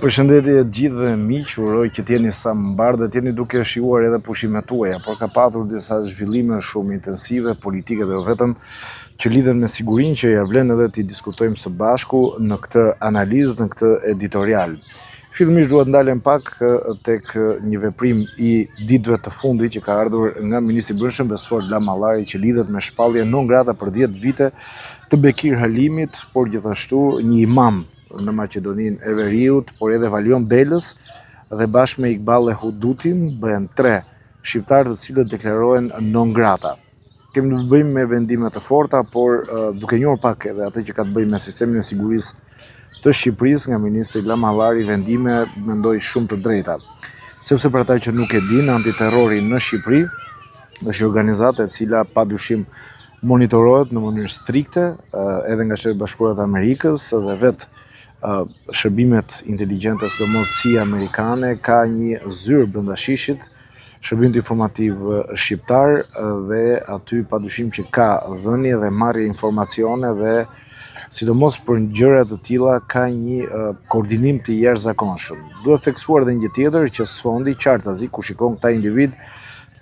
Përshëndetje të gjithëve miq, uroj që t'jeni sa më mbar dhe t'jeni duke shijuar edhe pushimet tuaja, por ka patur disa zhvillime shumë intensive, politike dhe jo vetëm, që lidhen me sigurinë që ja vlen edhe t'i diskutojmë së bashku në këtë analizë, në këtë editorial. Fillimisht duhet ndalem pak tek një veprim i ditëve të fundit që ka ardhur nga Ministri i Brendshëm Besfor Lamallari që lidhet me shpallje non grata për 10 vite të Bekir Halimit, por gjithashtu një imam në Maqedoninë e Veriut, por edhe Valion Belës dhe bashkë me Iqbal Hudutin bëhen 3 shqiptarë të cilët deklarohen non grata. Kemi të bëjmë me vendime të forta, por duke njohur pak edhe atë që ka të bëjë me sistemin e sigurisë të Shqipërisë nga Ministri Lamallari, vendime mendoj shumë të drejta. Sepse për ata që nuk e dinë, antiterrori në Shqipëri është një organizatë e cila padyshim monitorohet në mënyrë strikte edhe nga Shtetet Bashkuara të Amerikës dhe vetë shërbimet inteligjente, sidomos CIA amerikane, ka një zyrë brenda shishit, shërbim informativ shqiptar dhe aty padyshim që ka dhënie dhe marrje informacione dhe sidomos për gjëra të tilla ka një koordinim të jashtëzakonshëm. Duhet theksuar edhe një gjë tjetër që sfondi qartazi ku shikon këta individ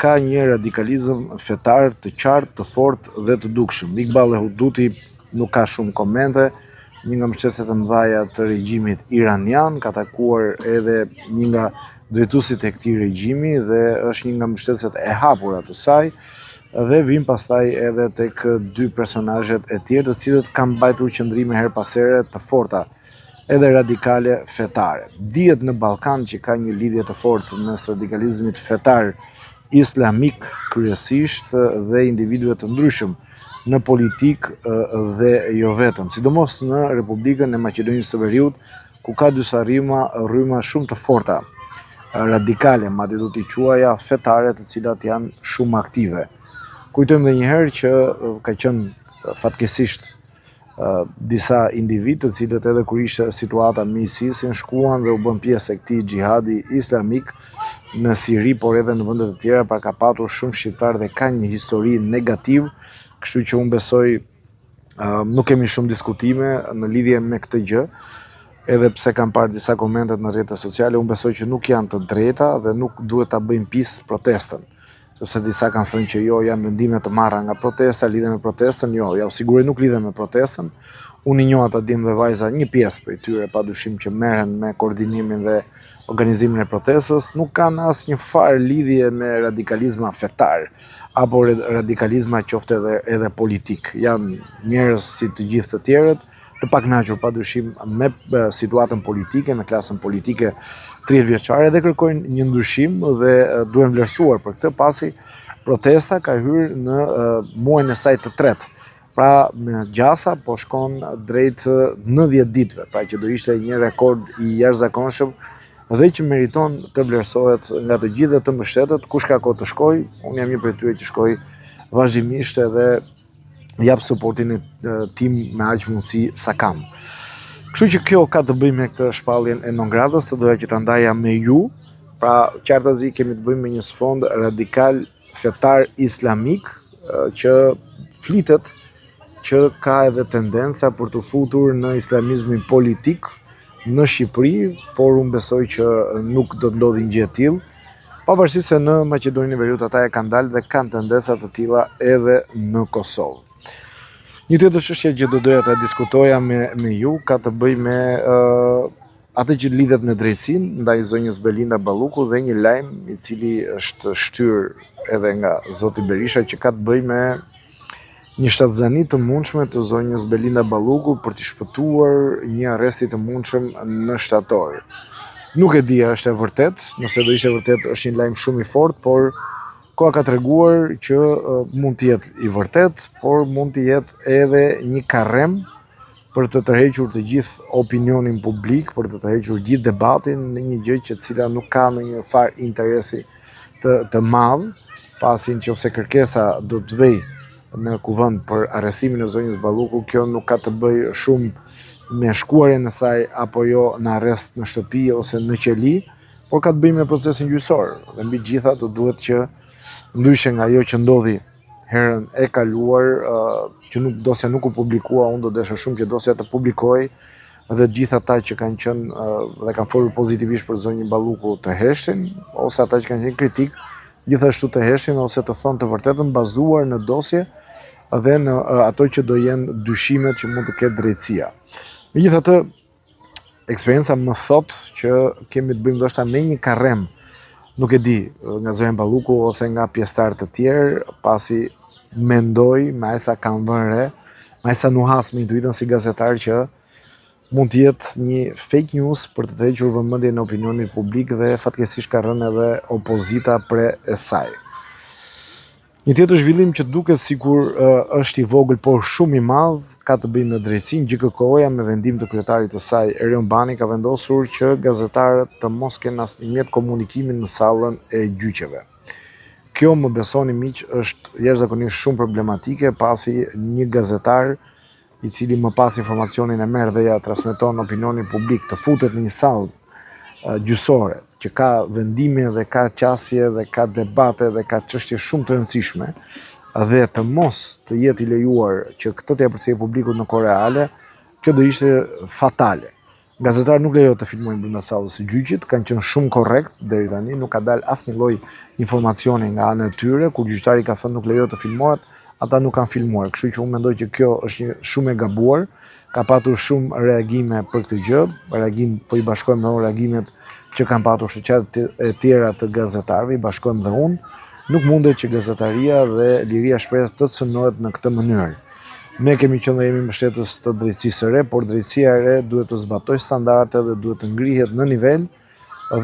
ka një radikalizëm fetar të qartë, të fortë dhe të dukshëm. Iqbal Huduti nuk ka shumë komente, një nga mbështetësit e mëdha të regjimit iranian, ka takuar edhe një nga drejtuesit e këtij regjimi dhe është një nga mbështetësit e hapura të saj. Dhe vim pastaj edhe tek 2 personazhet e tjerë të cilët kanë mbajtur qëndrime her pas here të forta edhe radikale fetare. Dihet në Ballkan që ka një lidhje të fortë mes radikalizmit fetar islamik kryesisht dhe individëve të ndryshëm në politikë dhe jo vetëm, sidomos në Republikën e Maqedonisë së Veriut, ku ka disa rryma shumë të forta radikale, madje do t'i quaja fetare, të cilat janë shumë aktive. Kujtojmë edhe një herë që ka qenë fatkeqësisht disa individ të cilët edhe kur ishte situata me ISIS-in shkuan dhe u bën pjesë e këtij xhihadi islamik në Siri, por edhe në vende të tjera, pra ka patur shumë shqiptarë dhe ka një histori negativ, kështu që unë besoj nuk kemi shumë diskutime në lidhje me këtë gjë, edhe pse kam parë disa komente në rrjetet sociale, unë besoj që nuk janë të drejta dhe nuk duhet ta bëjmë pis protestën. Sepse disa kanë thënë që jo, janë vendime të marra nga protesta, lidhen me protestën, jo, ja sigurisht nuk lidhen me protestën. Unë i njoh ata dim dhe vajza, një pjesë prej tyre padyshim që merren me koordinimin dhe organizimin e protestës, nuk kanë asnjë farë lidhje me radikalizma fetar apo radikalizma qoftë edhe politik. Janë njerëz si të gjithë të tjerët, të pakënaqur padyshim me situatën politike, me klasën politike 30 vjeçare dhe kërkojnë një ndryshim dhe duhen vlerësuar për këtë, pasi protesta ka hyrë në muajin e saj të tretë. Pra me gjasa po shkon drejt 90 ditëve, pra që do ishte një rekord i jashtëzakonshëm dhe që meriton të vlerësohet nga të gjithë dhe të mbështetet. Kush ka kohë të shkojë, unë jam një prej tyre që shkoj vazhdimisht edhe jap suportin tim me aq mundësi sa kam. Kështu që kjo ka të bëjë me këtë shpalljen e non gratës, të doja që ta ndaja me ju. Pra qartazi kemi të bëjmë me një sfond radikal fetar islamik që flitet që ka edhe tendenca për të futur në islamizmin politik në Shqipëri, por unë besoj që nuk do të ndodhi një gjë e tillë. Pavarësisht se në Maqedoninë e Veriut ata e kanë dalë dhe kanë tendenca të tilla edhe në Kosovë. Një tjetër çështje që do doja ta diskutoja me ju ka të bëjë me atë që lidhet me drejtsinë ndaj zonjës Belinda Balluku dhe një lajm i cili është shtyr edhe nga zoti Berisha që ka të bëjë me një shtatzani të mundshme të zonjës Belinda Balluku për të shpëtuar një arresti të mundshëm në shtator. Nuk e di a është e vërtet, nëse do ishte vërtet është një lajm shumë i fortë, por koha ka treguar që mund të jetë i vërtet, por mund të jetë edhe një karrem për të tërhequr të gjithë opinionin publik, për të tërhequr gjithë debatin në një gjë që cila nuk ka ndonjë farë interesi të madh, pasi nëse kërkesa do të vijë në kuvend për arrestimin e zonjës Balluku, kjo nuk ka të bëjë shumë me shkuarjen e saj apo jo në arrest në shtëpi ose në qeli, por ka të bëjë me procesin gjyqësor. Dhe mbi gjitha do duhet që ndryshe nga ajo që ndodhi herën e kaluar, që dosja nuk u publikua, unë do desha shumë që dosja të publikohej dhe gjithë ata që kanë qenë dhe kanë folur pozitivisht për zonjën Balluku të heshin, ose ata që kanë qenë kritik, gjithashtu të heshin ose të thonë të vërtetën bazuar në dosje dhe në ato që do jenë dyshimet që mund të ketë drejtësia. Megjithatë, eksperienca më thot që kemi të bëjmë ndoshta me një karrem, nuk e di, nga zonja Balluku ose nga pjesëtarë të tjerë, pasi mendoj me asa kam vënë re, me asa nuhas me intuitën si gazetar që mund të jetë një fake news për të tërhequr vëmendjen e opinionit publik dhe fatkeqësisht ka rënë edhe opozita pre e saj. Një tjetër zhvillim që duket sikur është i vogël por shumë i madh ka të bëjë me drejtsinë. GKK-ja me vendim të kryetarit të saj Erion Bani ka vendosur që gazetarët të mos kenë asnjë mjet komunikimi në sallën e gjyqeve. Kjo, më besoni miq, është jashtëzakonisht shumë problematike, pasi një gazetar i cili më pas informacionin e merr dhe ja transmeton opinionin publik të futet në një sallë gjyqësore që ka vendime dhe ka qasje dhe ka debate dhe ka çështje shumë të rëndësishme dhe të mos të jetë i lejuar që këtë të përcjellë publikut në kohë reale, kjo do ishte fatale. Gazetarët nuk lejohet të filmojnë brenda sallës së gjyqit, kanë qenë shumë korrekt deri tani, nuk ka dalë asnjë lloj informacioni nga ana e tyre, kur gjyqtari ka thënë nuk lejohet të filmohet, ata nuk kanë filmuar. Kështu që unë mendoj që kjo është shumë e gabuar, ka patur shumë reagime për këtë gjë, reagim po i bashkojmë me reagimet që kanë patur shoqatat e tjera të gazetarëve, i bashkojmë dhe unë. Nuk mundet që gazetaria dhe liria e shpresës të cënohet në këtë mënyrë. Ne kemi qenë dhe jemi mbështetës të drejtësisë së re, por drejtësia e re duhet të zbatojë standarde dhe duhet të ngrihet në nivel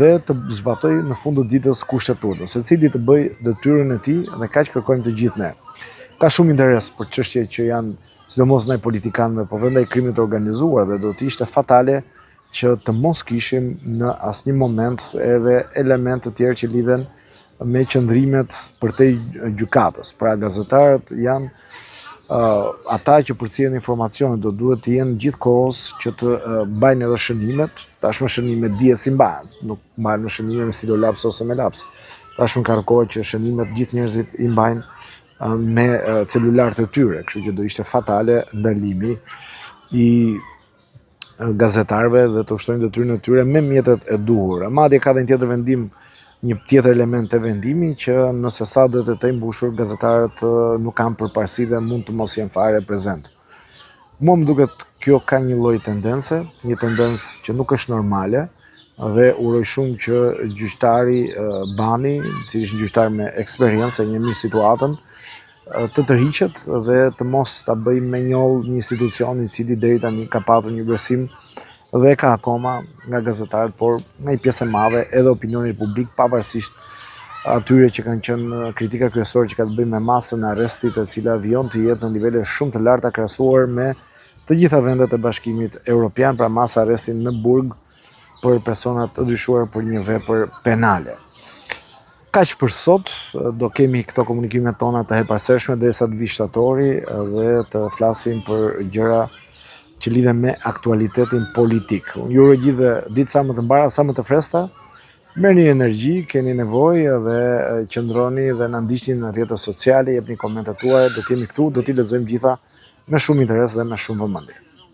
dhe të zbatojë në fund të ditës kushtetues. Secili të bëjë detyrën e tij dhe kaq kërkojmë të gjithë ne. Ka shumë interes për çështje që janë sidomos ndaj politikanëve, por ndaj krimit të organizuar dhe do të ishte fatale që të mos kishim në asnjë moment edhe elemente të tjerë që lidhen me qëndrimet përtej gjykatës. Pra gazetarët janë ata që përcjellin informacionet, do duhet të jenë gjithkohës që të mbajnë edhe shënimet, tashmë shënimet dihet si mbahen, nuk mbajnë shënime me silolaps ose me laps. Tashmë kërkohet që shënimet gjithë njerëzit i mbajnë me celularët e tyre, kështu që do ishte fatale ndalimi i gazetarëve dhe të ushtrojnë detyrën e tyre me mjetet e duhura. Madje ka dhe një tjetër vendim, një tjetër element të vendimi që nëse sa do të mbushur, gazetarët nuk kanë përparësi dhe mund të mos jenë fare prezent. Mua më duket kjo ka një lloj tendence, një tendencë që nuk është normale dhe uroj shumë që gjyqtari Bani, i cili është një gjyqtar me eksperiencë e njeh mirë situatën, të tërhiqet dhe të mos ta bëjë me njoll një institucion i cili deri tani ka patur një vlerësim dhe ka akoma nga gazetarët, por nga një pjesë e madhe edhe opinioni publik, pavarësisht atyre që kanë qenë kritika kryesore që ka të bëjë me masën e arrestit, e cila vijon të jetë në nivele shumë të larta krahasuar me të gjitha vendet e Bashkimit Evropian, pra masa arrestin në burg për personat të dyshuar për një vepër penale. Kaq për sot, do kemi këto komunikimet tona të herpashershme derisa të vijë shtatori dhe të flasim për gjëra që lidhen me aktualitetin politik. Unë ju uroj gjithë ditë sa më të mbara, sa më të freskëta. Merrni energji, keni nevojë dhe qëndroni dhe na ndiqni në rrjetet sociale, jepni komentet tuaja, do të jemi këtu, do t'i lexojmë gjitha me shumë interes dhe me shumë vëmendje.